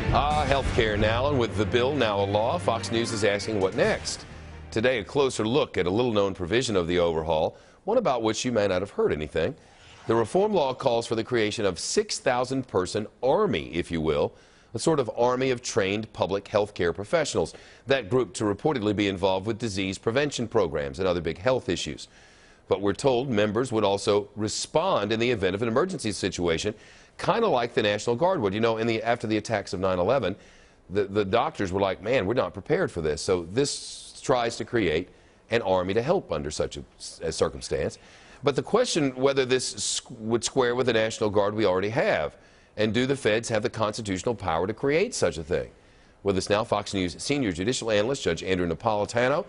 Healthcare now, and with the bill now a law, Fox News is asking what next. Today, a closer look at a little-known provision of the overhaul, one about which you may not have heard anything. The reform law calls for the creation of 6,000-person army, if you will, a sort of army of trained public health care professionals. That group to reportedly be involved with disease prevention programs and other big health issues. But we're told members would also respond in the event of an emergency situation, kind of like the National Guard would. You know, after the attacks of 9/11, the doctors were like, man, we're not prepared for this. So this tries to create an army to help under such a circumstance. But the question whether this would square with the National Guard we already have, and do the feds have the constitutional power to create such a thing? With us now, Fox News senior judicial analyst Judge Andrew Napolitano,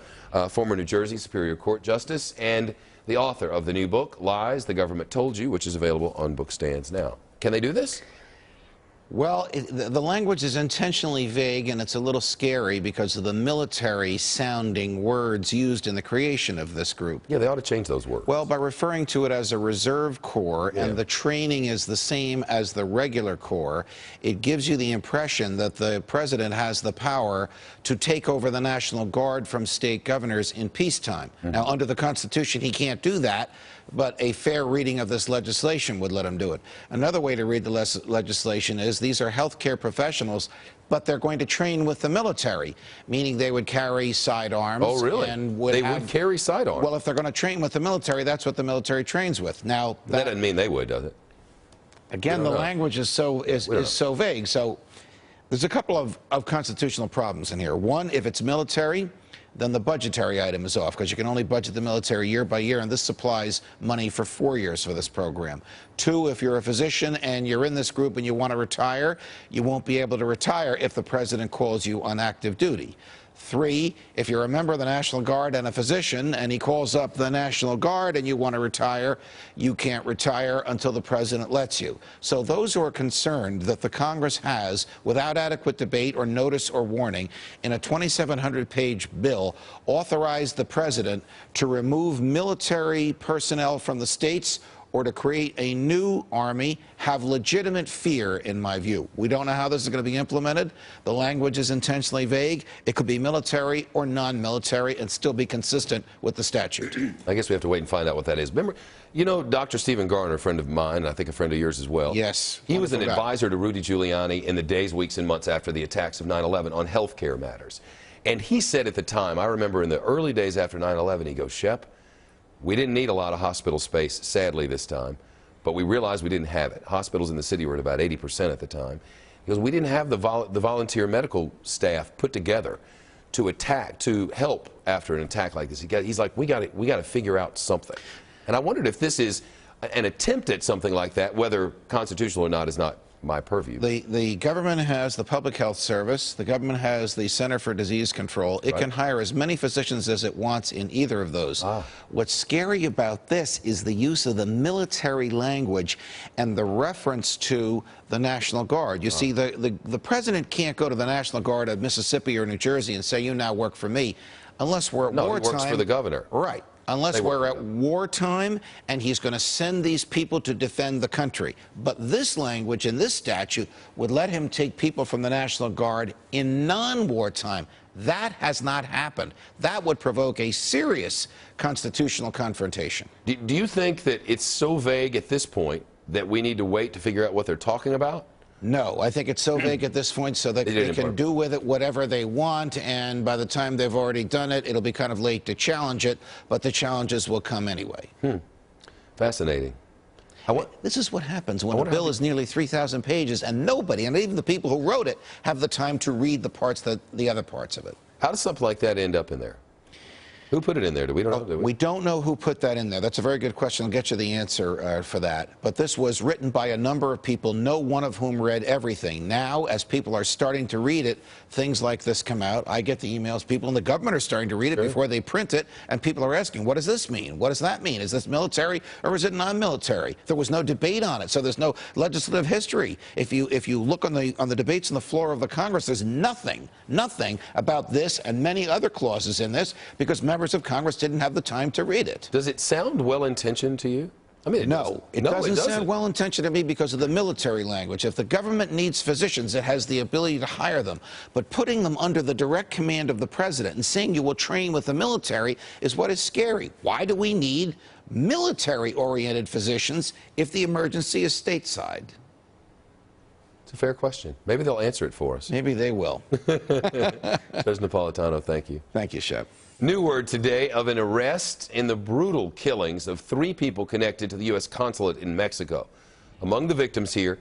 former New Jersey Superior Court Justice, and the author of the new book, Lies the Government Told You, which is available on bookstands now. Can they do this? Well, the language is intentionally vague, and it's a little scary because of the military-sounding words used in the creation of this group. Yeah, they ought to change those words. Well, by referring to it as a reserve corps, and the training is the same as the regular corps, it gives you the impression that the president has the power to take over the National Guard from state governors in peacetime. Now, under the Constitution, he can't do that, but a fair reading of this legislation would let him do it. Another way to read the legislation is these are healthcare professionals, but they're going to train with the military, meaning they would carry sidearms. Oh, really? And would carry sidearms? Well, if they're going to train with the military, that's what the military trains with. Now, that doesn't mean they would, does it? Again, the language is so vague. So there's a couple of constitutional problems in here. One, if it's military, then the budgetary item is off, because you can only budget the military year by year, and this supplies money for 4 years for this program. Two, if you're a physician and you're in this group and you want to retire, you won't be able to retire if the president calls you on active duty. Three, if you're a member of the National Guard and a physician and he calls up the National Guard and you want to retire, you can't retire until the president lets you. So those who are concerned that the Congress has, without adequate debate or notice or warning, in a 2,700-page bill, authorized the president to remove military personnel from the states or to create a new army, have legitimate fear, in my view. We don't know how this is going to be implemented. The language is intentionally vague. It could be military or non-military and still be consistent with the statute. I guess we have to wait and find out what that is. Remember, you know, Dr. Stephen Garner, a friend of mine, and I think a friend of yours as well. Yes. He was an advisor to Rudy Giuliani in the days, weeks, and months after the attacks of 9/11 on health care matters. And he said at the time, I remember in the early days after 9/11, he goes, Shep, we didn't need a lot of hospital space, sadly, this time, but we realized we didn't have it. Hospitals in the city were at about 80% at the time. Because we didn't have the volunteer medical staff put together to help after an attack like this. He's like, we got to figure out something. And I wondered if this is an attempt at something like that, whether constitutional or not is not my purview. The government has the Public Health Service. The government has the Center for Disease Control. It can hire as many physicians as it wants in either of those. What's scary about this is the use of the military language and the reference to the National Guard. You see, the president can't go to the National Guard of Mississippi or New Jersey and say, you now work for me, unless we're at wartime. No, he works for the governor. Right. Unless we're at wartime and he's going to send these people to defend the country. But this language in this statute would let him take people from the National Guard in non-wartime. That has not happened. That would provoke a serious constitutional confrontation. Do you think that it's so vague at this point that we need to wait to figure out what they're talking about? No, I think it's so vague at this point so that they can do with it whatever they want, and by the time they've already done it, it'll be kind of late to challenge it, but the challenges will come anyway. Fascinating. This is what happens when a bill is nearly 3,000 pages and nobody, and even the people who wrote it, have the time to read the other parts of it. How does something like that end up in there? Who put it in there? We don't know. We don't know who put that in there. That's a very good question. I'll get you the answer for that. But this was written by a number of people, no one of whom read everything. Now, as people are starting to read it, things like this come out. I get the emails. People in the government are starting to read it before they print it, and people are asking, what does this mean? What does that mean? Is this military or is it non-military? There was no debate on it, so there's no legislative history. If you look on the debates on the floor of the Congress, there's nothing about this and many other clauses in this because members of Congress didn't have the time to read it. Does it sound well-intentioned to you? I mean, no, it doesn't sound well-intentioned to me because of the military language. If the government needs physicians, it has the ability to hire them. But putting them under the direct command of the president and saying you will train with the military is what is scary. Why do we need military-oriented physicians if the emergency is stateside? It's a fair question. Maybe they'll answer it for us. Maybe they will. Judge Napolitano, thank you. Thank you, Shep. New word today of an arrest in the brutal killings of 3 people connected to the U.S. consulate in Mexico. Among the victims here,